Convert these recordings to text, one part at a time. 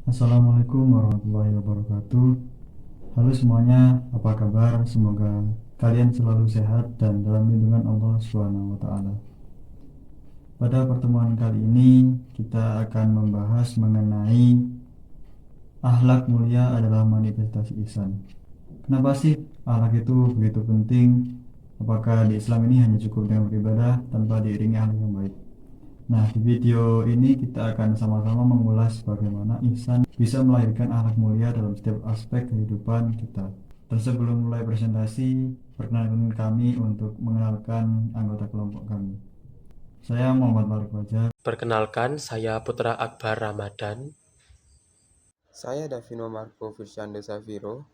Assalamualaikum warahmatullahi wabarakatuh. Halo semuanya, apa kabar? Semoga kalian selalu sehat dan dalam lindungan Allah Subhanahu wa taala. Pada pertemuan kali ini kita akan membahas mengenai akhlak mulia adalah manifestasi ihsan. Kenapa sih akhlak itu begitu penting? Apakah di Islam ini hanya cukup dengan beribadah tanpa diiringi akhlak yang baik? Nah, di video ini kita akan sama-sama mengulas bagaimana ihsan bisa melahirkan akhlak mulia dalam setiap aspek kehidupan kita. Dan sebelum mulai presentasi, perkenalkan kami untuk mengenalkan anggota kelompok kami. Saya Muhammad Malik Fajar. Perkenalkan, saya Putra Akbar Ramadan. Saya Davino Marco Firsyando Saviro.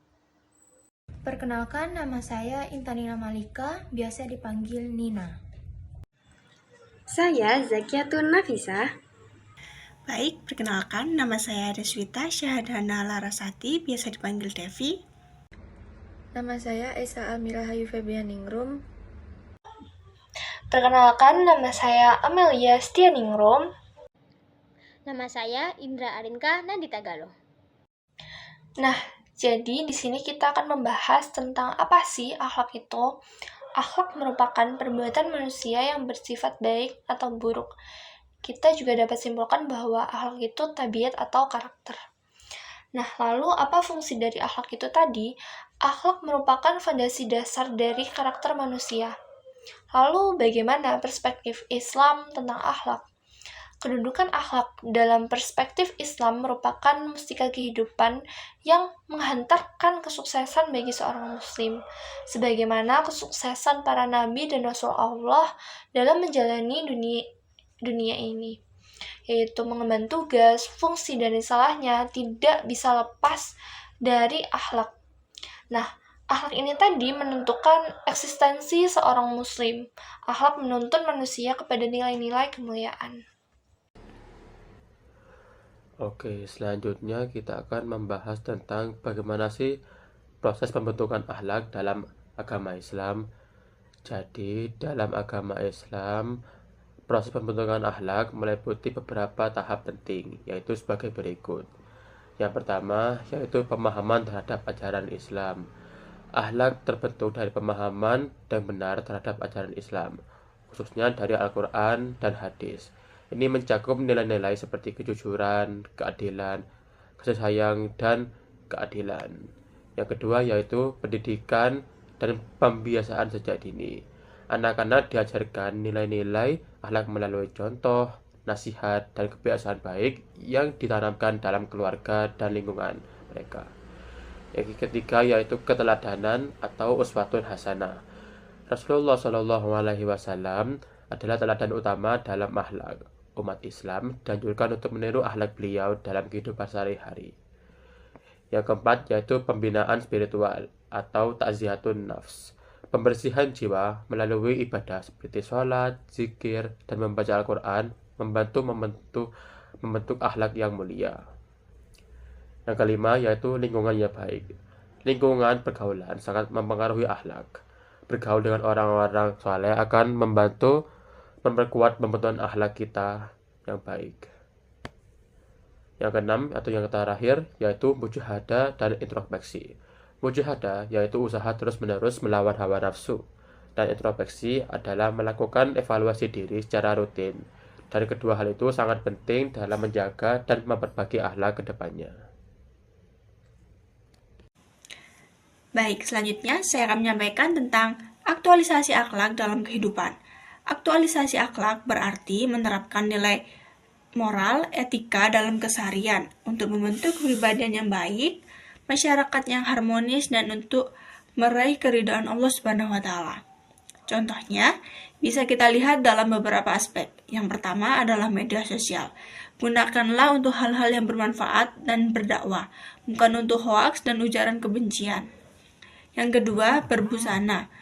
Perkenalkan, nama saya Intanina Malika, biasa dipanggil Nina. Saya Zakiatun Nafisa. Baik, perkenalkan nama saya Deswita Syahadana Larasati, biasa dipanggil Devi. Nama saya Esa Almira Hayu Febianingrum. Perkenalkan, nama saya Amelia Stianingrum. Nama saya Indra Arinka Nandita Galo. Nah, jadi di sini kita akan membahas tentang apa sih akhlak itu. Akhlak merupakan perbuatan manusia yang bersifat baik atau buruk. Kita juga dapat simpulkan bahwa akhlak itu tabiat atau karakter. Nah, lalu apa fungsi dari akhlak itu tadi? Akhlak merupakan fondasi dasar dari karakter manusia. Lalu bagaimana perspektif Islam tentang akhlak? Kedudukan akhlak dalam perspektif Islam merupakan mustika kehidupan yang menghantarkan kesuksesan bagi seorang muslim, sebagaimana kesuksesan para nabi dan rasul Allah dalam menjalani dunia ini, yaitu mengemban tugas, fungsi, dan risalahnya tidak bisa lepas dari akhlak. Nah, akhlak ini tadi menentukan eksistensi seorang muslim. Akhlak menuntun manusia kepada nilai-nilai kemuliaan. Oke, selanjutnya kita akan membahas tentang bagaimana sih proses pembentukan akhlak dalam agama Islam. Jadi, dalam agama Islam, proses pembentukan akhlak meliputi beberapa tahap penting, yaitu sebagai berikut. Yang pertama, yaitu pemahaman terhadap ajaran Islam. Akhlak terbentuk dari pemahaman dan benar terhadap ajaran Islam, khususnya dari Al-Quran dan hadis. Ini mencakup nilai-nilai seperti kejujuran, keadilan, kasih sayang, dan keadilan. Yang kedua yaitu pendidikan dan pembiasaan sejak dini. Anak-anak diajarkan nilai-nilai akhlak melalui contoh, nasihat, dan kebiasaan baik yang ditanamkan dalam keluarga dan lingkungan mereka. Yang ketiga yaitu keteladanan atau uswatun hasanah. Rasulullah SAW adalah teladan utama dalam akhlak umat Islam dan juga untuk meniru akhlak beliau dalam kehidupan sehari-hari. Yang keempat yaitu pembinaan spiritual atau ta'ziyatun nafs, pembersihan jiwa melalui ibadah seperti sholat, zikir, dan membaca Al-Quran membentuk akhlak yang mulia. Yang kelima yaitu lingkungan yang baik. Lingkungan pergaulan sangat mempengaruhi akhlak. Bergaul dengan orang-orang saleh akan memperkuat pembentukan akhlak kita yang baik. Yang keenam atau yang terakhir yaitu mujahadah dan introspeksi. Mujahadah yaitu usaha terus-menerus melawan hawa nafsu, dan introspeksi adalah melakukan evaluasi diri secara rutin. Dan kedua hal itu sangat penting dalam menjaga dan memperbaiki akhlak ke depannya. Baik, selanjutnya saya akan menyampaikan tentang aktualisasi akhlak dalam kehidupan. Aktualisasi akhlak berarti menerapkan nilai moral, etika dalam keseharian untuk membentuk kepribadian yang baik, masyarakat yang harmonis, dan untuk meraih keridhaan Allah Subhanahu wa taala. Contohnya, bisa kita lihat dalam beberapa aspek. Yang pertama adalah media sosial. Gunakanlah untuk hal-hal yang bermanfaat dan berdakwah, bukan untuk hoaks dan ujaran kebencian. Yang kedua, berbusana.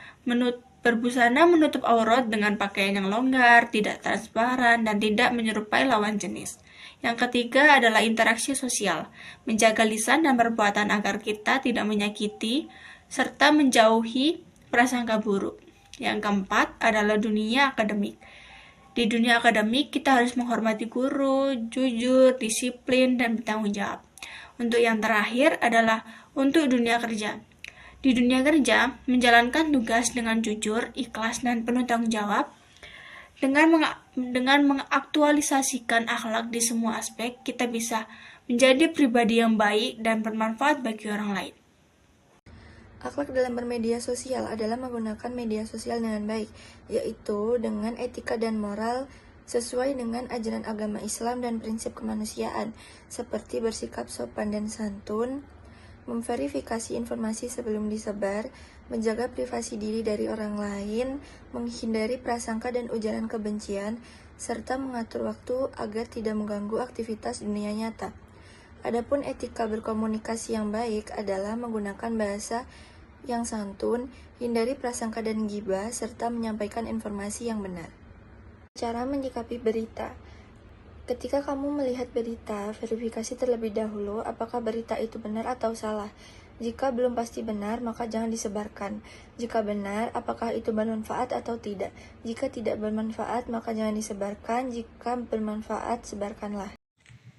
Berbusana menutup aurat dengan pakaian yang longgar, tidak transparan, dan tidak menyerupai lawan jenis. Yang ketiga adalah interaksi sosial, menjaga lisan dan perbuatan agar kita tidak menyakiti, serta menjauhi prasangka buruk. Yang keempat adalah dunia akademik. Di dunia akademik, kita harus menghormati guru, jujur, disiplin, dan bertanggung jawab. Untuk yang terakhir adalah untuk dunia kerja. Di dunia kerja, menjalankan tugas dengan jujur, ikhlas, dan penuh tanggung jawab. Dengan mengaktualisasikan akhlak di semua aspek, kita bisa menjadi pribadi yang baik dan bermanfaat bagi orang lain. Akhlak dalam bermedia sosial adalah menggunakan media sosial dengan baik, yaitu dengan etika dan moral sesuai dengan ajaran agama Islam dan prinsip kemanusiaan, seperti bersikap sopan dan santun, memverifikasi informasi sebelum disebar, menjaga privasi diri dari orang lain, menghindari prasangka dan ujaran kebencian, serta mengatur waktu agar tidak mengganggu aktivitas dunia nyata. Adapun etika berkomunikasi yang baik adalah menggunakan bahasa yang santun, hindari prasangka dan ghibah, serta menyampaikan informasi yang benar. Cara menyikapi berita. Ketika kamu melihat berita, verifikasi terlebih dahulu apakah berita itu benar atau salah. Jika belum pasti benar, maka jangan disebarkan. Jika benar, apakah itu bermanfaat atau tidak. Jika tidak bermanfaat, maka jangan disebarkan. Jika bermanfaat, sebarkanlah.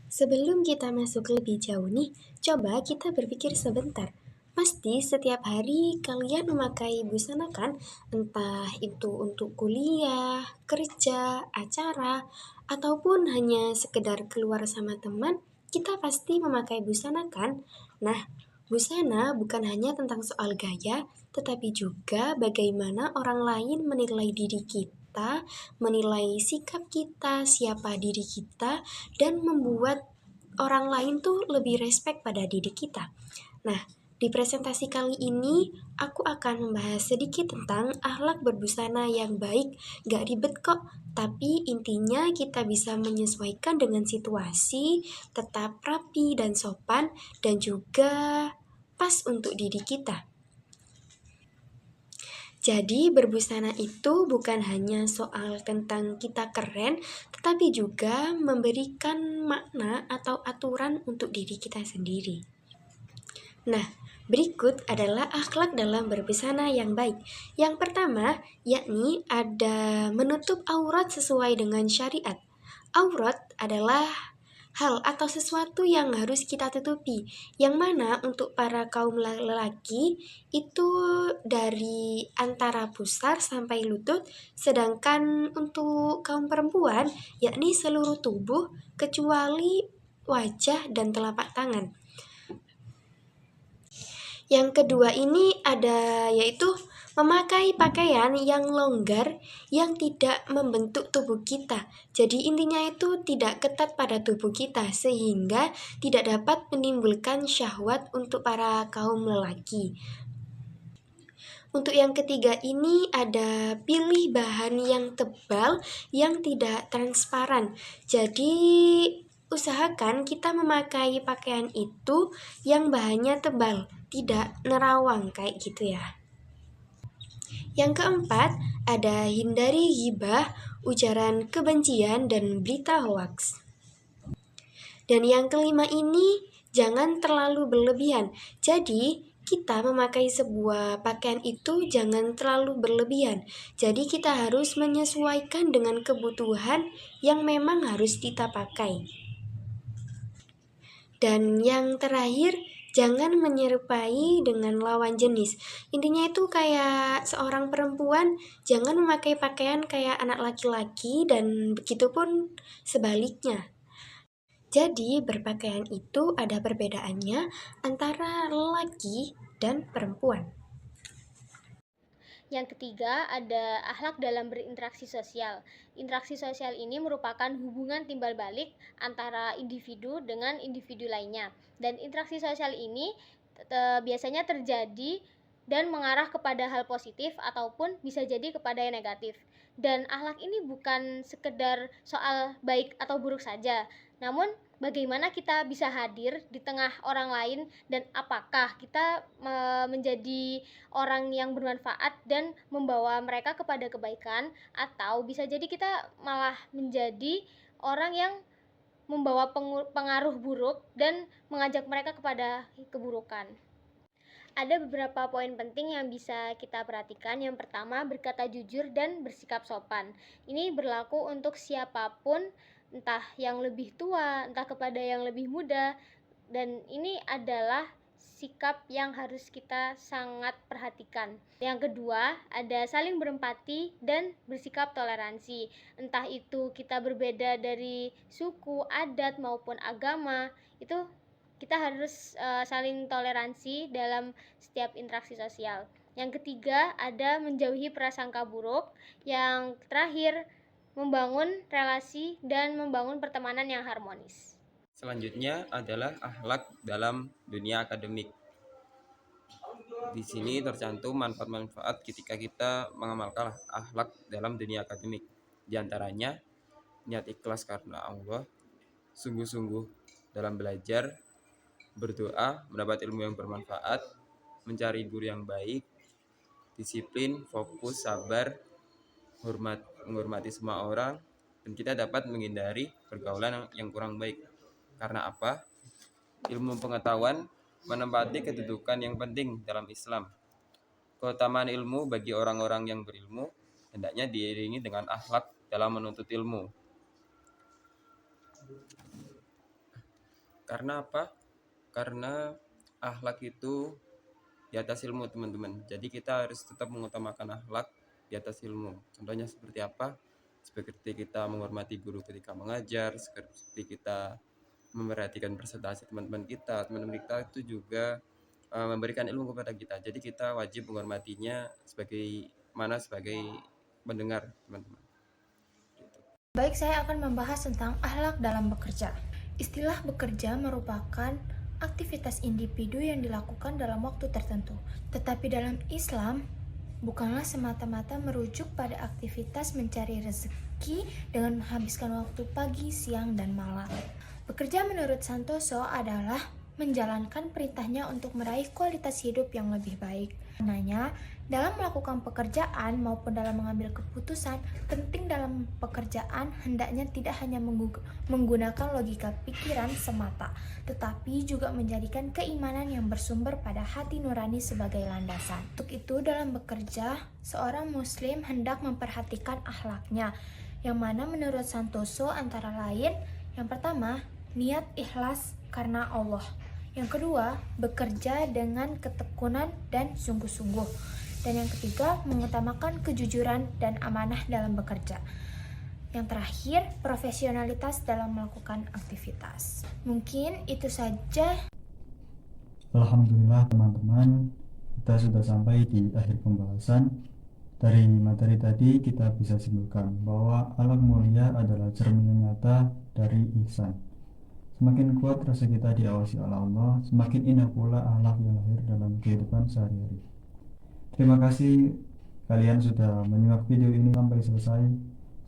Sebelum kita masuk lebih jauh nih, coba kita berpikir sebentar. Pasti setiap hari kalian memakai busana kan? Entah itu untuk kuliah, kerja, acara, ataupun hanya sekedar keluar sama teman, kita pasti memakai busana kan? Nah, busana bukan hanya tentang soal gaya, tetapi juga bagaimana orang lain menilai diri kita, menilai sikap kita, siapa diri kita, dan membuat orang lain tuh lebih respect pada diri kita. Nah, di presentasi kali ini, aku akan membahas sedikit tentang akhlak berbusana yang baik. Gak ribet kok, tapi intinya kita bisa menyesuaikan dengan situasi, tetap rapi dan sopan, dan juga pas untuk diri kita. Jadi berbusana itu bukan hanya soal tentang kita keren, tetapi juga memberikan makna atau aturan untuk diri kita sendiri. Nah, berikut adalah akhlak dalam berbusana yang baik. Yang pertama, yakni ada menutup aurat sesuai dengan syariat. Aurat adalah hal atau sesuatu yang harus kita tutupi, yang mana untuk para kaum lelaki itu dari antara pusar sampai lutut, sedangkan untuk kaum perempuan yakni seluruh tubuh kecuali wajah dan telapak tangan. Yang kedua ini ada yaitu memakai pakaian yang longgar yang tidak membentuk tubuh kita. Jadi intinya itu tidak ketat pada tubuh kita sehingga tidak dapat menimbulkan syahwat untuk para kaum lelaki. Untuk yang ketiga ini ada pilih bahan yang tebal yang tidak transparan. Jadi usahakan kita memakai pakaian itu yang bahannya tebal, tidak nerawang kayak gitu ya. Yang keempat, ada hindari ghibah, ujaran kebencian, dan berita hoaks. Dan yang kelima ini, jangan terlalu berlebihan. Jadi, kita memakai sebuah pakaian itu jangan terlalu berlebihan. Jadi, kita harus menyesuaikan dengan kebutuhan yang memang harus kita pakai. Dan yang terakhir, jangan menyerupai dengan lawan jenis. Intinya itu kayak seorang perempuan jangan memakai pakaian kayak anak laki-laki dan begitupun sebaliknya. Jadi berpakaian itu ada perbedaannya antara lelaki dan perempuan. Yang ketiga, ada akhlak dalam berinteraksi sosial. Interaksi sosial ini merupakan hubungan timbal balik antara individu dengan individu lainnya. Dan interaksi sosial ini biasanya terjadi dan mengarah kepada hal positif ataupun bisa jadi kepada yang negatif. Dan akhlak ini bukan sekedar soal baik atau buruk saja, namun bagaimana kita bisa hadir di tengah orang lain dan apakah kita menjadi orang yang bermanfaat dan membawa mereka kepada kebaikan, atau bisa jadi kita malah menjadi orang yang membawa pengaruh buruk dan mengajak mereka kepada keburukan. Ada beberapa poin penting yang bisa kita perhatikan. Yang pertama, berkata jujur dan bersikap sopan. Ini berlaku untuk siapapun, entah yang lebih tua, entah kepada yang lebih muda. Dan ini adalah sikap yang harus kita sangat perhatikan. Yang kedua, ada saling berempati dan bersikap toleransi. Entah itu kita berbeda dari suku, adat maupun agama, itu kita harus saling toleransi dalam setiap interaksi sosial. Yang ketiga, ada menjauhi prasangka buruk. Yang terakhir, membangun relasi dan membangun pertemanan yang harmonis. Selanjutnya adalah akhlak dalam dunia akademik. Di sini tercantum manfaat-manfaat ketika kita mengamalkan akhlak dalam dunia akademik. Di antaranya, niat ikhlas karena Allah, sungguh-sungguh dalam belajar, berdoa, mendapat ilmu yang bermanfaat, mencari guru yang baik, disiplin, fokus, sabar, menghormati semua orang, dan kita dapat menghindari pergaulan yang kurang baik. Karena apa? Ilmu pengetahuan menempati kedudukan yang penting dalam Islam. Keutamaan ilmu bagi orang-orang yang berilmu hendaknya diiringi dengan akhlak dalam menuntut ilmu. Karena apa? Karena akhlak itu di atas ilmu, teman-teman. Jadi kita harus tetap mengutamakan akhlak di atas ilmu. Contohnya seperti apa? Seperti kita menghormati guru ketika mengajar, seperti kita memperhatikan presentasi teman-teman kita itu juga memberikan ilmu kepada kita. Jadi kita wajib menghormatinya sebagai pendengar, teman-teman. Baik, saya akan membahas tentang akhlak dalam bekerja. Istilah bekerja merupakan aktivitas individu yang dilakukan dalam waktu tertentu. Tetapi dalam Islam, bukanlah semata-mata merujuk pada aktivitas mencari rezeki dengan menghabiskan waktu pagi, siang, dan malam. Bekerja menurut Santoso adalah menjalankan perintahnya untuk meraih kualitas hidup yang lebih baik. Karenanya, dalam melakukan pekerjaan maupun dalam mengambil keputusan, penting dalam pekerjaan hendaknya tidak hanya menggunakan logika pikiran semata, tetapi juga menjadikan keimanan yang bersumber pada hati nurani sebagai landasan. Untuk itu, dalam bekerja, seorang muslim hendak memperhatikan akhlaknya, yang mana menurut Santoso antara lain, yang pertama, niat ikhlas karena Allah. Yang kedua, bekerja dengan ketekunan dan sungguh-sungguh. Dan yang ketiga, mengutamakan kejujuran dan amanah dalam bekerja. Yang terakhir, profesionalitas dalam melakukan aktivitas. Mungkin itu saja. Alhamdulillah teman-teman, kita sudah sampai di akhir pembahasan. Dari materi tadi kita bisa simpulkan bahwa akhlak mulia adalah cermin nyata dari ihsan. Semakin kuat rasa kita diawasi oleh Allah, semakin indah pula akhlak yang lahir dalam kehidupan sehari-hari. Terima kasih kalian sudah menyimak video ini sampai selesai.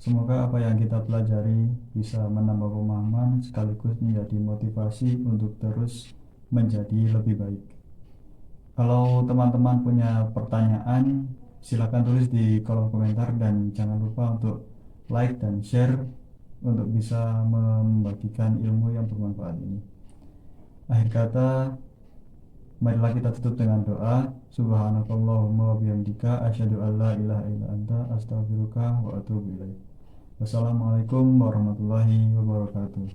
Semoga apa yang kita pelajari bisa menambah pemahaman sekaligus menjadi motivasi untuk terus menjadi lebih baik. Kalau teman-teman punya pertanyaan, silakan tulis di kolom komentar dan jangan lupa untuk like dan share untuk bisa membagikan ilmu yang bermanfaat ini. Akhir kata, marilah kita tutup dengan doa. Subhanakallahumma wa bihamdika asyhadu an la ilaha illa anta astaghfiruka wa atubu ilaik. Wassalamualaikum warahmatullahi wabarakatuh.